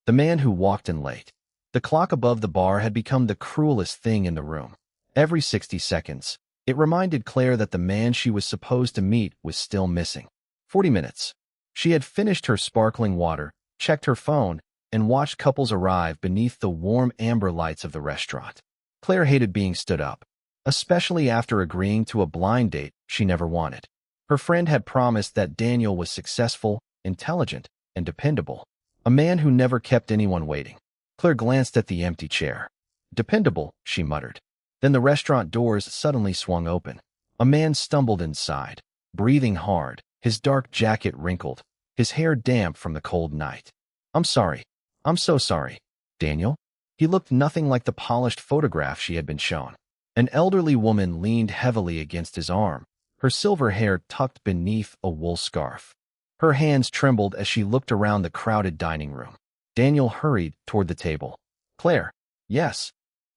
The man who walked in late. The clock above the bar had become the cruelest thing in the room. Every 60 seconds, it reminded Claire that the man she was supposed to meet was still missing. 40 minutes. She had finished her sparkling water, checked her phone, and watched couples arrive beneath the warm amber lights of the restaurant. Claire hated being stood up, especially after agreeing to a blind date she never wanted. Her friend had promised that Daniel was successful, intelligent, and dependable, a man who never kept anyone waiting. Claire glanced at the empty chair. Dependable, she muttered. Then the restaurant doors suddenly swung open. A man stumbled inside, breathing hard, his dark jacket wrinkled, his hair damp from the cold night. "I'm sorry. I'm so sorry, Daniel." He looked nothing like the polished photograph she had been shown. An elderly woman leaned heavily against his arm, her silver hair tucked beneath a wool scarf. Her hands trembled as she looked around the crowded dining room. Daniel hurried toward the table. "Claire." "Yes.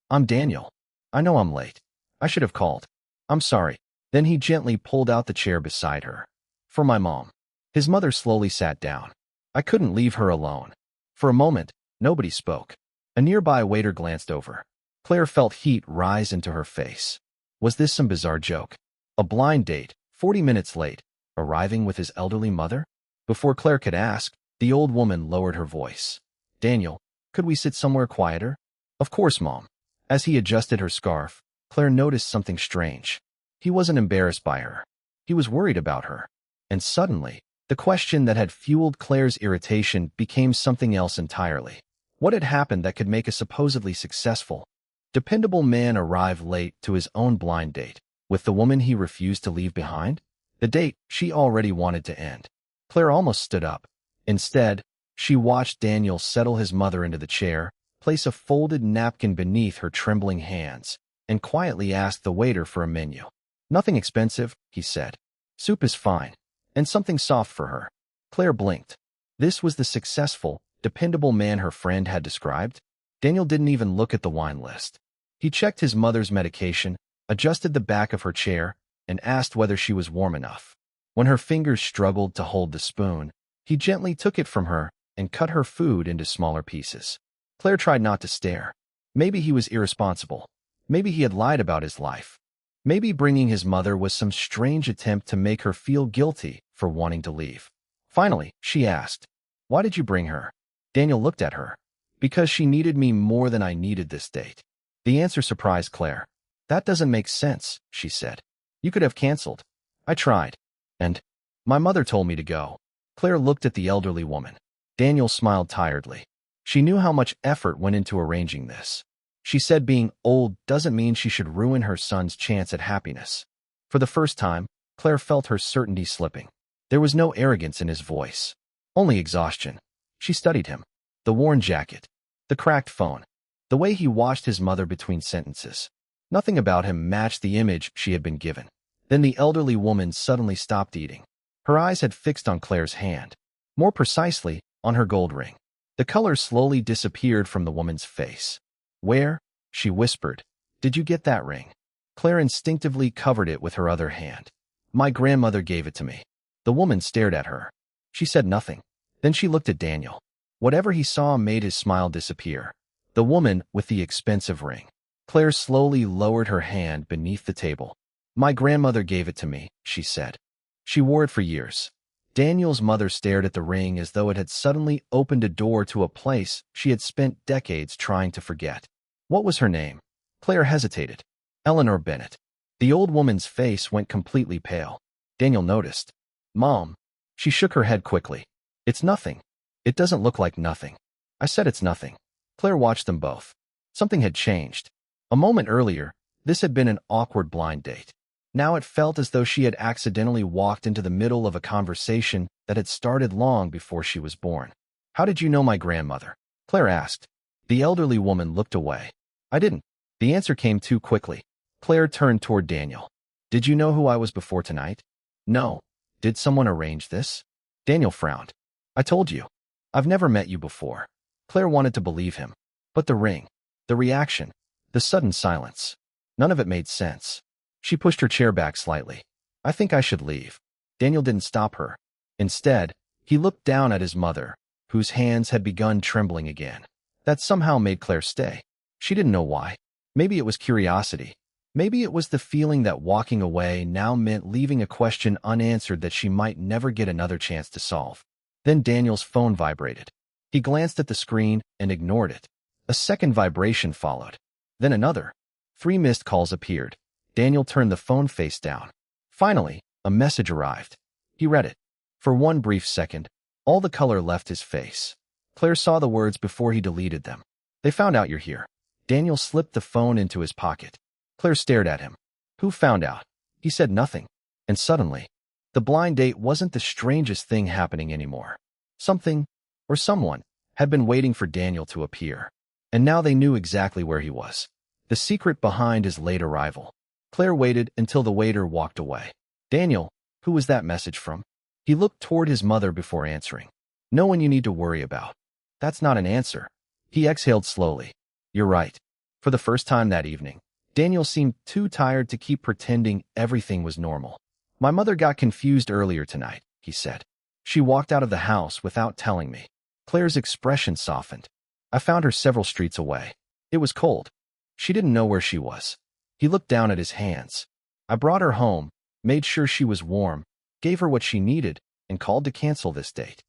I'm Daniel. I know I'm late. I should have called. I'm sorry." Then he gently pulled out the chair beside her. "For my mom." His mother slowly sat down. "I couldn't leave her alone." For a moment, nobody spoke. A nearby waiter glanced over. Claire felt heat rise into her face. Was this some bizarre joke? A blind date, 40 minutes late, arriving with his elderly mother? Before Claire could ask, the old woman lowered her voice. "Daniel, could we sit somewhere quieter?" "Of course, Mom." As he adjusted her scarf, Claire noticed something strange. He wasn't embarrassed by her. He was worried about her. And suddenly, the question that had fueled Claire's irritation became something else entirely. What had happened that could make a supposedly successful, dependable man arrive late to his own blind date with the woman he refused to leave behind? The date she already wanted to end. Claire almost stood up. Instead, she watched Daniel settle his mother into the chair, place a folded napkin beneath her trembling hands, and quietly ask the waiter for a menu. "Nothing expensive," he said. "Soup is fine. And something soft for her." Claire blinked. This was the successful, dependable man her friend had described. Daniel didn't even look at the wine list. He checked his mother's medication, adjusted the back of her chair, and asked whether she was warm enough. When her fingers struggled to hold the spoon, he gently took it from her and cut her food into smaller pieces. Claire tried not to stare. Maybe he was irresponsible. Maybe he had lied about his life. Maybe bringing his mother was some strange attempt to make her feel guilty for wanting to leave. Finally, she asked, "Why did you bring her?" Daniel looked at her. "Because she needed me more than I needed this date." The answer surprised Claire. "That doesn't make sense," she said. "You could have canceled." "I tried. And my mother told me to go." Claire looked at the elderly woman. Daniel smiled tiredly. She knew how much effort went into arranging this. She said being old doesn't mean she should ruin her son's chance at happiness. For the first time, Claire felt her certainty slipping. There was no arrogance in his voice, only exhaustion. She studied him. The worn jacket, the cracked phone, the way he watched his mother between sentences. Nothing about him matched the image she had been given. Then the elderly woman suddenly stopped eating. Her eyes had fixed on Claire's hand, more precisely, on her gold ring. The color slowly disappeared from the woman's face. "Where?" she whispered. "Did you get that ring?" Claire instinctively covered it with her other hand. "My grandmother gave it to me." The woman stared at her. She said nothing. Then she looked at Daniel. Whatever he saw made his smile disappear. The woman with the expensive ring. Claire slowly lowered her hand beneath the table. "My grandmother gave it to me," she said. "She wore it for years." Daniel's mother stared at the ring as though it had suddenly opened a door to a place she had spent decades trying to forget. What was her name? Claire hesitated. Eleanor Bennett. The old woman's face went completely pale. Daniel noticed. "Mom." She shook her head quickly. "It's nothing. It doesn't look like nothing." "I said it's nothing." Claire watched them both. Something had changed. A moment earlier, this had been an awkward blind date. Now it felt as though she had accidentally walked into the middle of a conversation that had started long before she was born. "How did you know my grandmother?" Claire asked. The elderly woman looked away. "I didn't." The answer came too quickly. Claire turned toward Daniel. "Did you know who I was before tonight?" "No." "Did someone arrange this?" Daniel frowned. "I told you. I've never met you before." Claire wanted to believe him. But the ring, the reaction, the sudden silence, none of it made sense. She pushed her chair back slightly. "I think I should leave." Daniel didn't stop her. Instead, he looked down at his mother, whose hands had begun trembling again. That somehow made Claire stay. She didn't know why. Maybe it was curiosity. Maybe it was the feeling that walking away now meant leaving a question unanswered that she might never get another chance to solve. Then Daniel's phone vibrated. He glanced at the screen and ignored it. A second vibration followed. Then another. 3 missed calls appeared. Daniel turned the phone face down. Finally, a message arrived. He read it. For one brief second, all the color left his face. Claire saw the words before he deleted them. They found out you're here. Daniel slipped the phone into his pocket. Claire stared at him. Who found out? He said nothing. And suddenly, the blind date wasn't the strangest thing happening anymore. Something, or someone, had been waiting for Daniel to appear. And now they knew exactly where he was. The secret behind his late arrival. Claire waited until the waiter walked away. Daniel, who was that message from? He looked toward his mother before answering. No one you need to worry about. That's not an answer. He exhaled slowly. You're right. For the first time that evening, Daniel seemed too tired to keep pretending everything was normal. My mother got confused earlier tonight, he said. She walked out of the house without telling me. Claire's expression softened. I found her several streets away. It was cold. She didn't know where she was. He looked down at his hands. I brought her home, made sure she was warm, gave her what she needed, and called to cancel this date.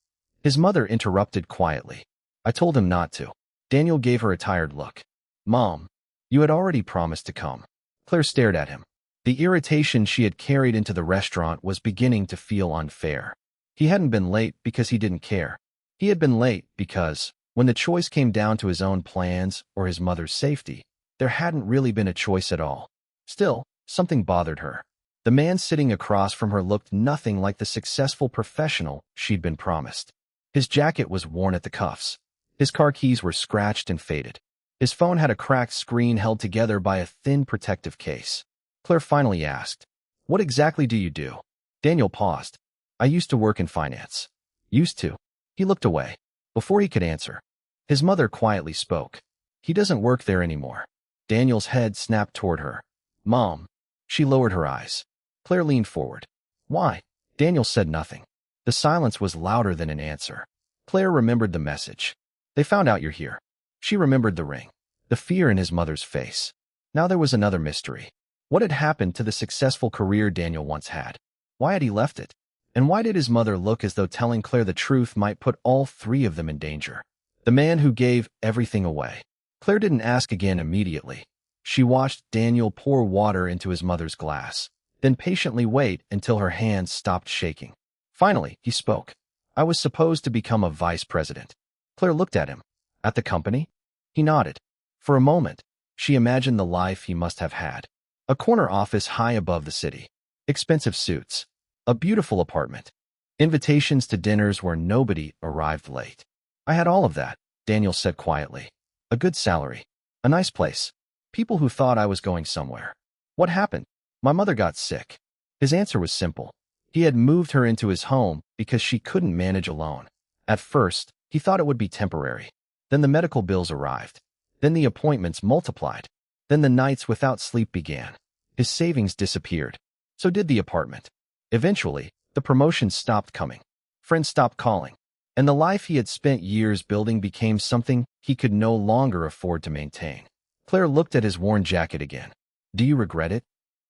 His mother interrupted quietly. I told him not to. Daniel gave her a tired look. Mom, you had already promised to come. Claire stared at him. The irritation she had carried into the restaurant was beginning to feel unfair. He hadn't been late because he didn't care. He had been late because, when the choice came down to his own plans or his mother's safety, there hadn't really been a choice at all. Still, something bothered her. The man sitting across from her looked nothing like the successful professional she'd been promised. His jacket was worn at the cuffs. His car keys were scratched and faded. His phone had a cracked screen held together by a thin protective case. Claire finally asked, What exactly do you do? Daniel paused. I used to work in finance. Used to. He looked away. Before he could answer, his mother quietly spoke. He doesn't work there anymore. Daniel's head snapped toward her. Mom. She lowered her eyes. Claire leaned forward. Why? Daniel said nothing. The silence was louder than an answer. Claire remembered the message. They found out you're here. She remembered the ring, the fear in his mother's face. Now there was another mystery. What had happened to the successful career Daniel once had? Why had he left it? And why did his mother look as though telling Claire the truth might put all 3 of them in danger? The man who gave everything away. Claire didn't ask again immediately. She watched Daniel pour water into his mother's glass, then patiently wait until her hands stopped shaking. Finally, he spoke. I was supposed to become a vice president. Claire looked at him. At the company? He nodded. For a moment, she imagined the life he must have had. A corner office high above the city. Expensive suits. A beautiful apartment. Invitations to dinners where nobody arrived late. I had all of that, Daniel said quietly. A good salary. A nice place. People who thought I was going somewhere. What happened? My mother got sick. His answer was simple. He had moved her into his home because she couldn't manage alone. At first, he thought it would be temporary. Then the medical bills arrived. Then the appointments multiplied. Then the nights without sleep began. His savings disappeared. So did the apartment. Eventually, the promotions stopped coming. Friends stopped calling. And the life he had spent years building became something he could no longer afford to maintain. Claire looked at his worn jacket again. Do you regret it?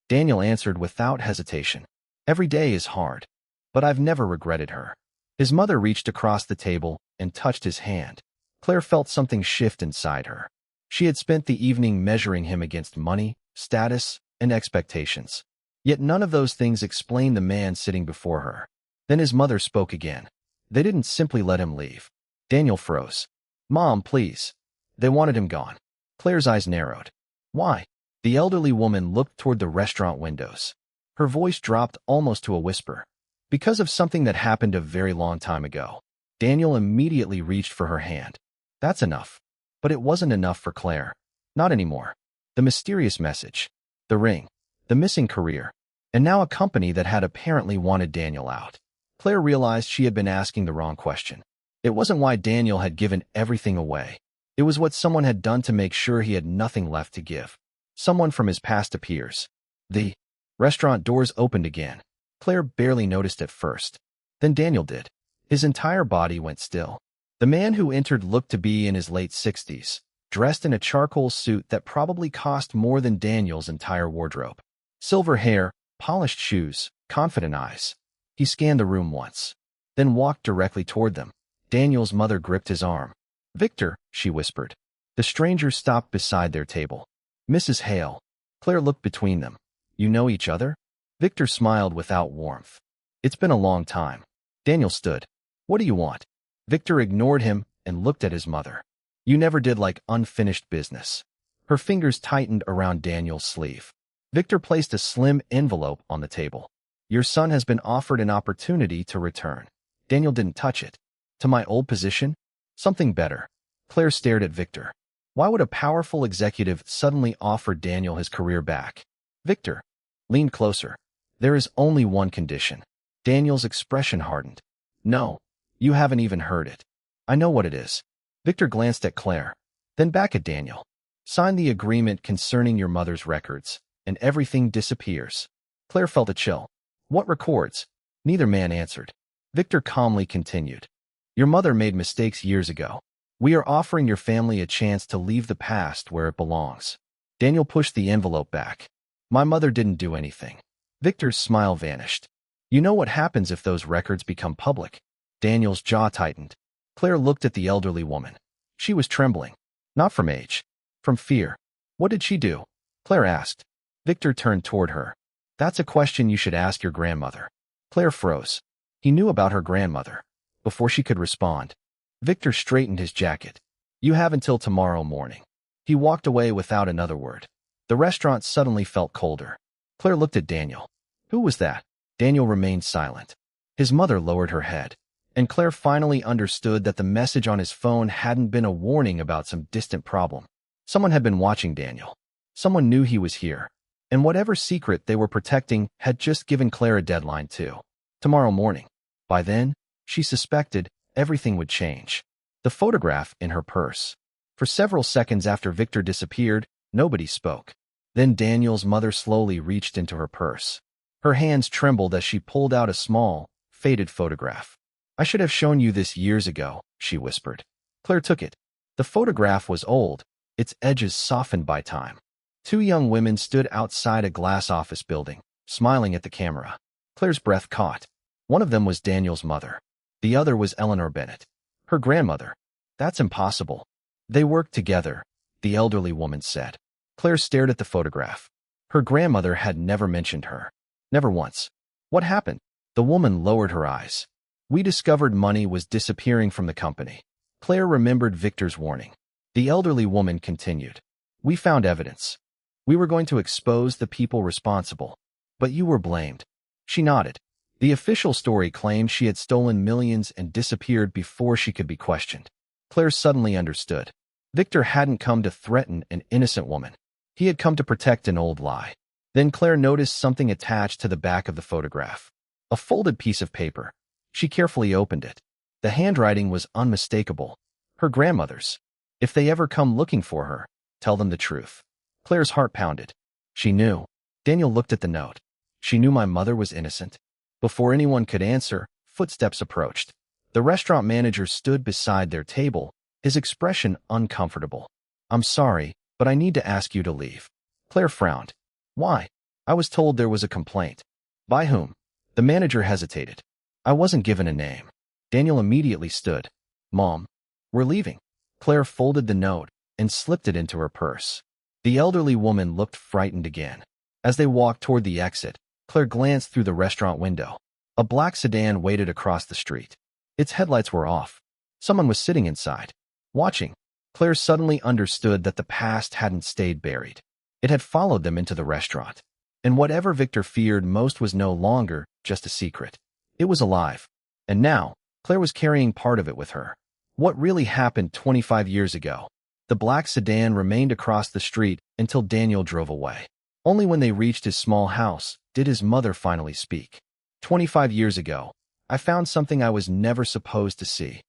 Daniel answered without hesitation. Every day is hard. But I've never regretted her. His mother reached across the table and touched his hand. Claire felt something shift inside her. She had spent the evening measuring him against money, status, and expectations. Yet none of those things explained the man sitting before her. Then his mother spoke again. They didn't simply let him leave. Daniel froze. Mom, please. They wanted him gone. Claire's eyes narrowed. Why? The elderly woman looked toward the restaurant windows. Her voice dropped almost to a whisper. Because of something that happened a very long time ago. Daniel immediately reached for her hand. That's enough. But it wasn't enough for Claire. Not anymore. The mysterious message. The ring. The missing career. And now a company that had apparently wanted Daniel out. Claire realized she had been asking the wrong question. It wasn't why Daniel had given everything away. It was what someone had done to make sure he had nothing left to give. Someone from his past appears. The restaurant doors opened again. Claire barely noticed at first. Then Daniel did. His entire body went still. The man who entered looked to be in his late 60s, dressed in a charcoal suit that probably cost more than Daniel's entire wardrobe. Silver hair, polished shoes, confident eyes. He scanned the room once, then walked directly toward them. Daniel's mother gripped his arm. "Victor," she whispered. The stranger stopped beside their table. "Mrs. Hale." Claire looked between them. "You know each other?" Victor smiled without warmth. "It's been a long time." Daniel stood. "What do you want?" Victor ignored him and looked at his mother. "You never did like unfinished business." Her fingers tightened around Daniel's sleeve. Victor placed a slim envelope on the table. "Your son has been offered an opportunity to return." Daniel didn't touch it. "To my old position? Something better." Claire stared at Victor. Why would a powerful executive suddenly offer Daniel his career back? Victor leaned closer. "There is only one condition." Daniel's expression hardened. "No, you haven't even heard it." "I know what it is." Victor glanced at Claire, then back at Daniel. "Sign the agreement concerning your mother's records, and everything disappears." Claire felt a chill. "What records?" Neither man answered. Victor calmly continued. "Your mother made mistakes years ago. We are offering your family a chance to leave the past where it belongs." Daniel pushed the envelope back. "My mother didn't do anything." Victor's smile vanished. "You know what happens if those records become public?" Daniel's jaw tightened. Claire looked at the elderly woman. She was trembling. Not from age. From fear. "What did she do?" Claire asked. Victor turned toward her. "That's a question you should ask your grandmother." Claire froze. He knew about her grandmother. Before she could respond, Victor straightened his jacket. "You have until tomorrow morning." He walked away without another word. The restaurant suddenly felt colder. Claire looked at Daniel. "Who was that?" Daniel remained silent. His mother lowered her head, and Claire finally understood that the message on his phone hadn't been a warning about some distant problem. Someone had been watching Daniel. Someone knew he was here, and whatever secret they were protecting had just given Claire a deadline too. Tomorrow morning. By then, she suspected, everything would change. The photograph in her purse. For several seconds after Victor disappeared, nobody spoke. Then Daniel's mother slowly reached into her purse. Her hands trembled as she pulled out a small, faded photograph. "I should have shown you this years ago," she whispered. Claire took it. The photograph was old, its edges softened by time. Two young women stood outside a glass office building, smiling at the camera. Claire's breath caught. One of them was Daniel's mother. The other was Eleanor Bennett, her grandmother. "That's impossible." "They worked together," the elderly woman said. Claire stared at the photograph. Her grandmother had never mentioned her. Never once. "What happened?" The woman lowered her eyes. "We discovered money was disappearing from the company." Claire remembered Victor's warning. The elderly woman continued. "We found evidence. We were going to expose the people responsible. But you were blamed." She nodded. The official story claimed she had stolen millions and disappeared before she could be questioned. Claire suddenly understood. Victor hadn't come to threaten an innocent woman. He had come to protect an old lie. Then Claire noticed something attached to the back of the photograph. A folded piece of paper. She carefully opened it. The handwriting was unmistakable. Her grandmother's. "If they ever come looking for her, tell them the truth." Claire's heart pounded. She knew. Daniel looked at the note. "She knew my mother was innocent." Before anyone could answer, footsteps approached. The restaurant manager stood beside their table, his expression uncomfortable. "I'm sorry, but I need to ask you to leave." Claire frowned. "Why?" "I was told there was a complaint." "By whom?" The manager hesitated. "I wasn't given a name." Daniel immediately stood. "Mom, we're leaving." Claire folded the note and slipped it into her purse. The elderly woman looked frightened again. As they walked toward the exit, Claire glanced through the restaurant window. A black sedan waited across the street. Its headlights were off. Someone was sitting inside, watching. Claire suddenly understood that the past hadn't stayed buried. It had followed them into the restaurant. And whatever Victor feared most was no longer just a secret. It was alive. And now, Claire was carrying part of it with her. What really happened 25 years ago? The black sedan remained across the street until Daniel drove away. Only when they reached his small house did his mother finally speak. 25 years ago, I found something I was never supposed to see."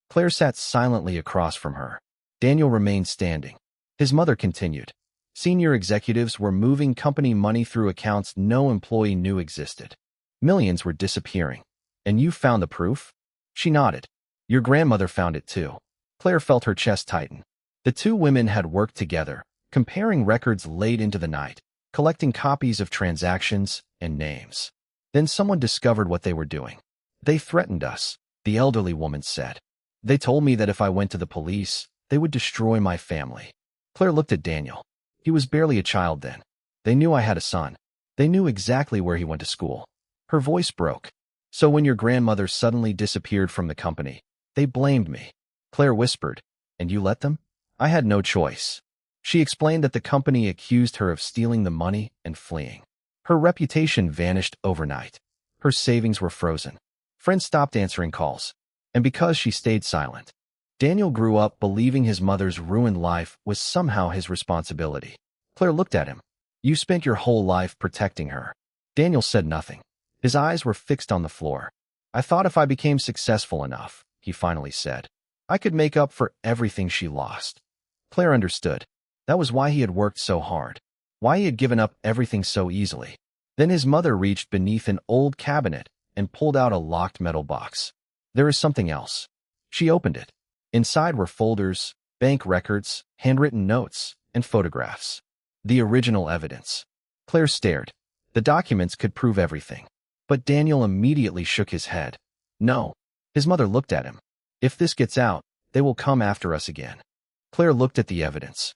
Claire sat silently across from her. Daniel remained standing. His mother continued. "Senior executives were moving company money through accounts no employee knew existed. Millions were disappearing. And you found the proof?" She nodded. Your grandmother found it too. Claire felt her chest tighten. The two women had worked together, comparing records late into the night, collecting copies of transactions and names. Then someone discovered what they were doing. They threatened us, the elderly woman said. They told me that if I went to the police, they would destroy my family. Claire looked at Daniel. He was barely a child then. They knew I had a son. They knew exactly where he went to school. Her voice broke. So when your grandmother suddenly disappeared from the company, they blamed me. Claire whispered, and you let them? I had no choice. She explained that the company accused her of stealing the money and fleeing. Her reputation vanished overnight. Her savings were frozen. Friends stopped answering calls. And because she stayed silent, Daniel grew up believing his mother's ruined life was somehow his responsibility. Claire looked at him. You spent your whole life protecting her. Daniel said nothing. His eyes were fixed on the floor. I thought if I became successful enough, he finally said, I could make up for everything she lost. Claire understood. That was why he had worked so hard. Why he had given up everything so easily. Then his mother reached beneath an old cabinet and pulled out a locked metal box. There is something else. She opened it. Inside were folders, bank records, handwritten notes, and photographs. The original evidence. Claire stared. The documents could prove everything. But Daniel immediately shook his head. No. His mother looked at him. If this gets out, they will come after us again. Claire looked at the evidence.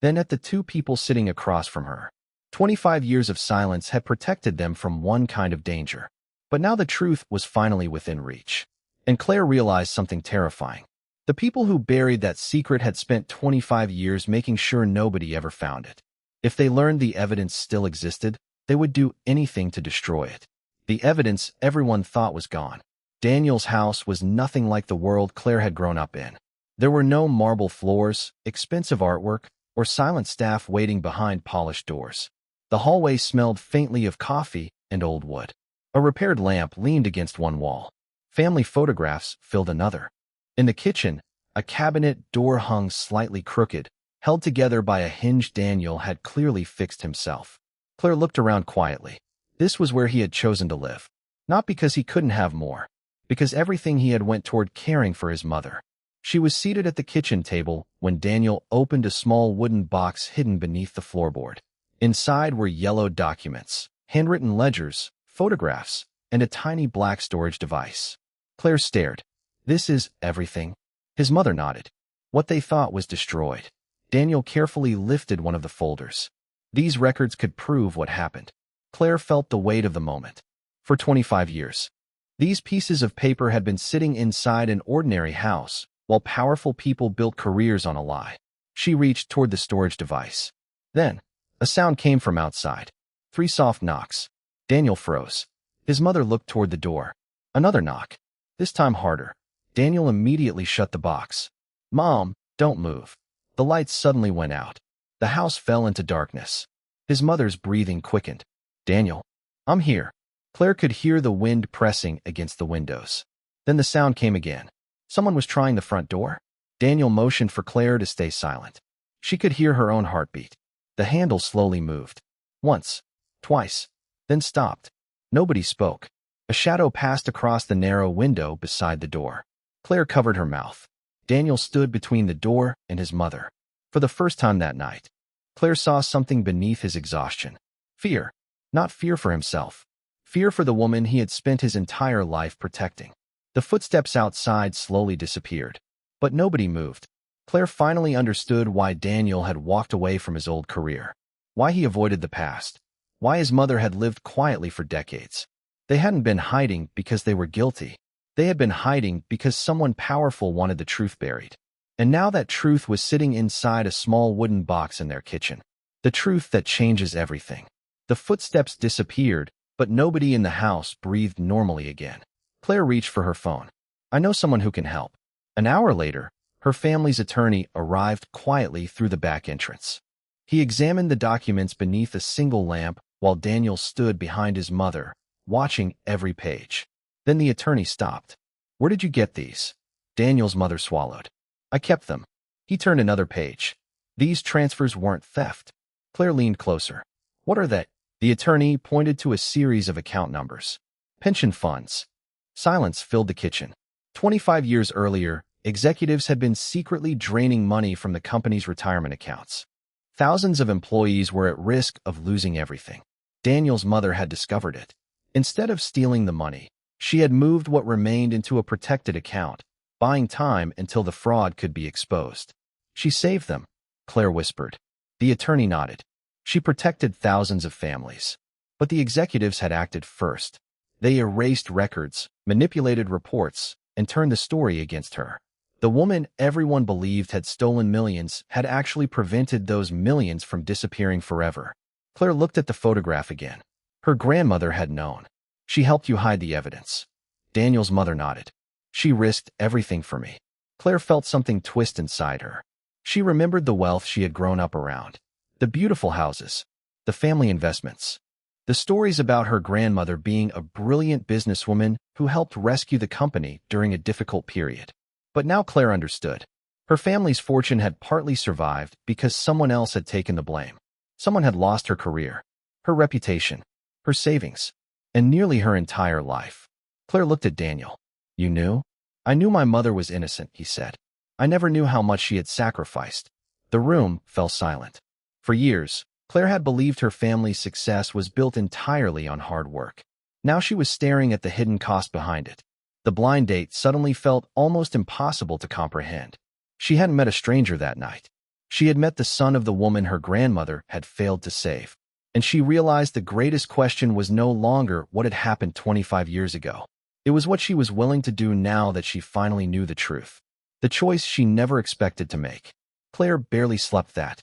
Then at the two people sitting across from her. 25 years of silence had protected them from one kind of danger. But now the truth was finally within reach. And Claire realized something terrifying. The people who buried that secret had spent 25 years making sure nobody ever found it. If they learned the evidence still existed, they would do anything to destroy it. The evidence everyone thought was gone. Daniel's house was nothing like the world Claire had grown up in. There were no marble floors, expensive artwork, or silent staff waiting behind polished doors. The hallway smelled faintly of coffee and old wood. A repaired lamp leaned against one wall. Family photographs filled another. In the kitchen, a cabinet door hung slightly crooked, held together by a hinge Daniel had clearly fixed himself. Claire looked around quietly. This was where he had chosen to live. Not because he couldn't have more, because everything he had went toward caring for his mother. She was seated at the kitchen table when Daniel opened a small wooden box hidden beneath the floorboard. Inside were yellowed documents, handwritten ledgers, photographs, and a tiny black storage device. Claire stared. This is everything? His mother nodded. What they thought was destroyed. Daniel carefully lifted one of the folders. These records could prove what happened. Claire felt the weight of the moment. For 25 years, these pieces of paper had been sitting inside an ordinary house, while powerful people built careers on a lie. She reached toward the storage device. Then, a sound came from outside. 3 soft knocks. Daniel froze. His mother looked toward the door. Another knock. This time harder. Daniel immediately shut the box. Mom, don't move. The lights suddenly went out. The house fell into darkness. His mother's breathing quickened. Daniel, I'm here. Claire could hear the wind pressing against the windows. Then the sound came again. Someone was trying the front door. Daniel motioned for Claire to stay silent. She could hear her own heartbeat. The handle slowly moved. Once, twice, then stopped. Nobody spoke. A shadow passed across the narrow window beside the door. Claire covered her mouth. Daniel stood between the door and his mother. For the first time that night, Claire saw something beneath his exhaustion. Fear. Not fear for himself. Fear for the woman he had spent his entire life protecting. The footsteps outside slowly disappeared. But nobody moved. Claire finally understood why Daniel had walked away from his old career. Why he avoided the past. Why his mother had lived quietly for decades. They hadn't been hiding because they were guilty. They had been hiding because someone powerful wanted the truth buried. And now that truth was sitting inside a small wooden box in their kitchen. The truth that changes everything. The footsteps disappeared, but nobody in the house breathed normally again. Claire reached for her phone. I know someone who can help. An hour later, her family's attorney arrived quietly through the back entrance. He examined the documents beneath a single lamp while Daniel stood behind his mother, watching every page. Then the attorney stopped. Where did you get these? Daniel's mother swallowed. I kept them. He turned another page. These transfers weren't theft. Claire leaned closer. What are they? The attorney pointed to a series of account numbers. Pension funds. Silence filled the kitchen. 25 years earlier, executives had been secretly draining money from the company's retirement accounts. Thousands of employees were at risk of losing everything. Daniel's mother had discovered it. Instead of stealing the money, she had moved what remained into a protected account, buying time until the fraud could be exposed. She saved them, Claire whispered. The attorney nodded. She protected thousands of families. But the executives had acted first. They erased records, manipulated reports, and turned the story against her. The woman everyone believed had stolen millions had actually prevented those millions from disappearing forever. Claire looked at the photograph again. Her grandmother had known. She helped you hide the evidence. Daniel's mother nodded. She risked everything for me. Claire felt something twist inside her. She remembered the wealth she had grown up around. The beautiful houses. The family investments. The stories about her grandmother being a brilliant businesswoman who helped rescue the company during a difficult period. But now Claire understood. Her family's fortune had partly survived because someone else had taken the blame. Someone had lost her career, her reputation, her savings, and nearly her entire life. Claire looked at Daniel. You knew? I knew my mother was innocent, he said. I never knew how much she had sacrificed. The room fell silent. For years, Claire had believed her family's success was built entirely on hard work. Now she was staring at the hidden cost behind it. The blind date suddenly felt almost impossible to comprehend. She hadn't met a stranger that night. She had met the son of the woman her grandmother had failed to save. And she realized the greatest question was no longer what had happened 25 years ago. It was what she was willing to do now that she finally knew the truth. The choice she never expected to make. Claire barely slept that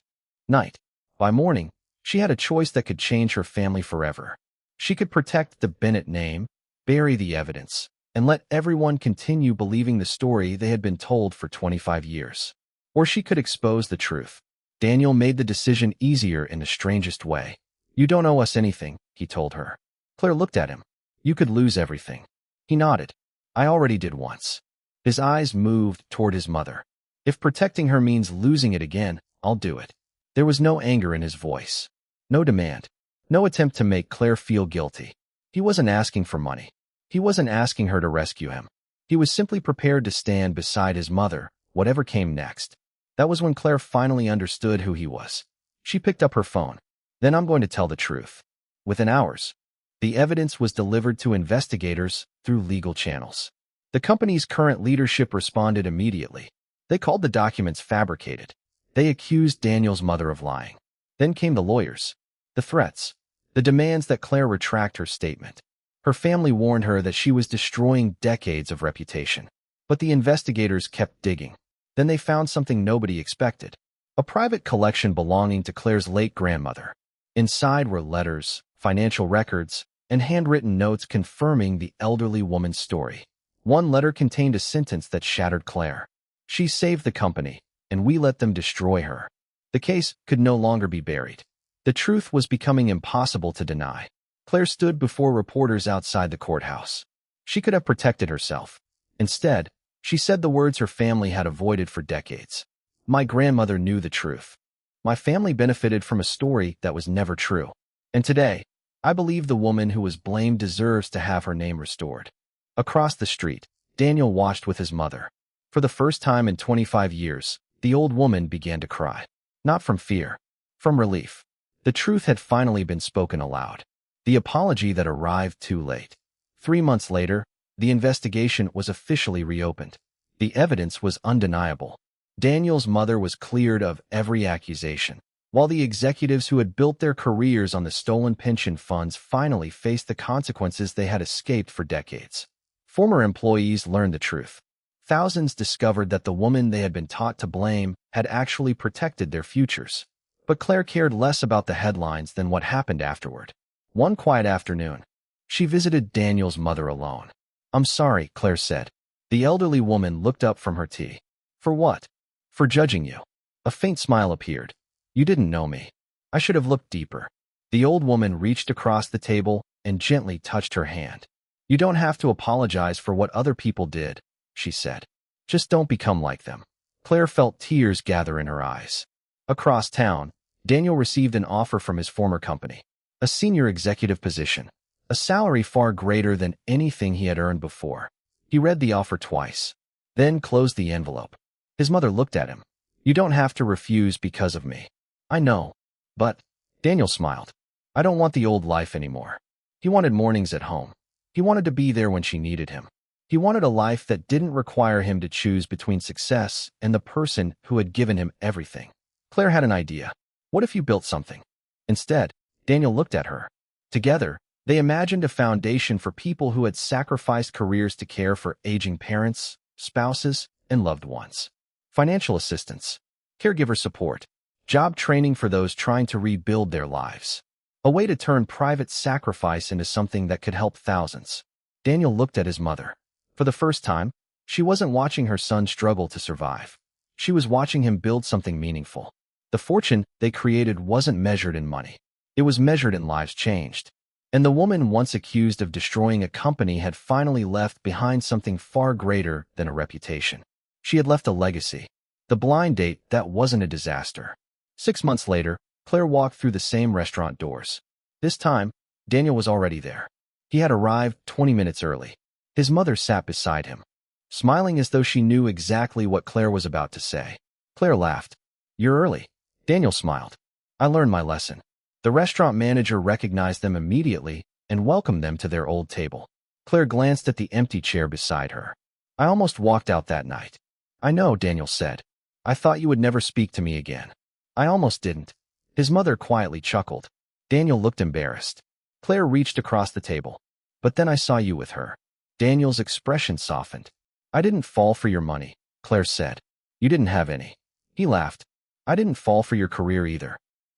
night. By morning, she had a choice that could change her family forever. She could protect the Bennett name, bury the evidence, and let everyone continue believing the story they had been told for 25 years. Or she could expose the truth. Daniel made the decision easier in the strangest way. You don't owe us anything, he told her. Claire looked at him. You could lose everything. He nodded. I already did once. His eyes moved toward his mother. If protecting her means losing it again, I'll do it. There was no anger in his voice. No demand. No attempt to make Claire feel guilty. He wasn't asking for money. He wasn't asking her to rescue him. He was simply prepared to stand beside his mother, whatever came next. That was when Claire finally understood who he was. She picked up her phone. Then I'm going to tell the truth. Within hours, the evidence was delivered to investigators through legal channels. The company's current leadership responded immediately. They called the documents fabricated. They accused Daniel's mother of lying. Then came the lawyers, the threats, the demands that Claire retract her statement. Her family warned her that she was destroying decades of reputation. But the investigators kept digging. Then they found something nobody expected. A private collection belonging to Claire's late grandmother. Inside were letters, financial records, and handwritten notes confirming the elderly woman's story. One letter contained a sentence that shattered Claire. She saved the company, and we let them destroy her. The case could no longer be buried. The truth was becoming impossible to deny. Claire stood before reporters outside the courthouse. She could have protected herself. Instead, she said the words her family had avoided for decades. My grandmother knew the truth. My family benefited from a story that was never true. And today, I believe the woman who was blamed deserves to have her name restored. Across the street, Daniel watched with his mother. For the first time in 25 years, the old woman began to cry. Not from fear, from relief. The truth had finally been spoken aloud. The apology that arrived too late. 3 months later, the investigation was officially reopened. The evidence was undeniable. Daniel's mother was cleared of every accusation, while the executives who had built their careers on the stolen pension funds finally faced the consequences they had escaped for decades. Former employees learned the truth. Thousands discovered that the woman they had been taught to blame had actually protected their futures. But Claire cared less about the headlines than what happened afterward. One quiet afternoon, she visited Daniel's mother alone. I'm sorry, Claire said. The elderly woman looked up from her tea. For what? For judging you. A faint smile appeared. You didn't know me. I should have looked deeper. The old woman reached across the table and gently touched her hand. You don't have to apologize for what other people did, she said. Just don't become like them. Claire felt tears gather in her eyes. Across town, Daniel received an offer from his former company. A senior executive position. A salary far greater than anything he had earned before. He read the offer twice, then closed the envelope. His mother looked at him. You don't have to refuse because of me. I know. But, Daniel smiled. I don't want the old life anymore. He wanted mornings at home. He wanted to be there when she needed him. He wanted a life that didn't require him to choose between success and the person who had given him everything. Claire had an idea. What if you built something? Instead, Daniel looked at her. Together, they imagined a foundation for people who had sacrificed careers to care for aging parents, spouses, and loved ones. Financial assistance, caregiver support, job training for those trying to rebuild their lives. A way to turn private sacrifice into something that could help thousands. Daniel looked at his mother. For the first time, she wasn't watching her son struggle to survive. She was watching him build something meaningful. The fortune they created wasn't measured in money. It was measured in lives changed. And the woman once accused of destroying a company had finally left behind something far greater than a reputation. She had left a legacy. The blind date that wasn't a disaster. 6 months later, Claire walked through the same restaurant doors. This time, Daniel was already there. He had arrived 20 minutes early. His mother sat beside him, smiling as though she knew exactly what Claire was about to say. Claire laughed. You're early. Daniel smiled. I learned my lesson. The restaurant manager recognized them immediately and welcomed them to their old table. Claire glanced at the empty chair beside her. I almost walked out that night. I know, Daniel said. I thought you would never speak to me again. I almost didn't. His mother quietly chuckled. Daniel looked embarrassed. Claire reached across the table. But then I saw you with her. Daniel's expression softened. I didn't fall for your money, Claire said. You didn't have any. He laughed. I didn't fall for your career either.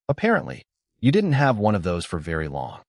Apparently, you didn't have one of those for very long.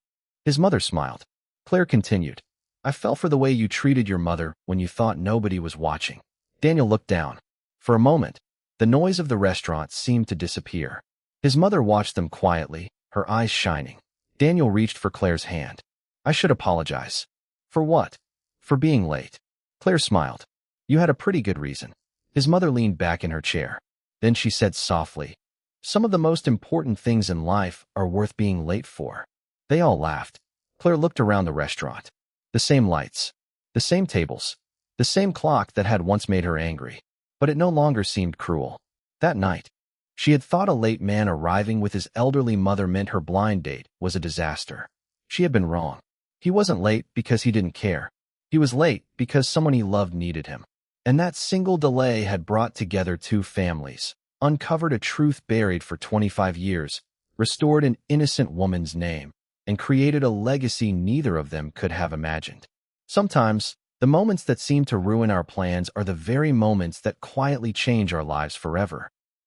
His mother smiled. Claire continued. I fell for the way you treated your mother when you thought nobody was watching. Daniel looked down. For a moment, the noise of the restaurant seemed to disappear. His mother watched them quietly, her eyes shining. Daniel reached for Claire's hand. I should apologize. For what? For being late. Claire smiled. You had a pretty good reason. His mother leaned back in her chair. Then she said softly, some of the most important things in life are worth being late for. They all laughed. Claire looked around the restaurant. The same lights. The same tables. The same clock that had once made her angry. But it no longer seemed cruel. That night, she had thought a late man arriving with his elderly mother meant her blind date was a disaster. She had been wrong. He wasn't late because he didn't care. He was late because someone he loved needed him. And that single delay had brought together two families, uncovered a truth buried for 25 years, restored an innocent woman's name, and created a legacy neither of them could have imagined. Sometimes, the moments that seem to ruin our plans are the very moments that quietly change our lives forever.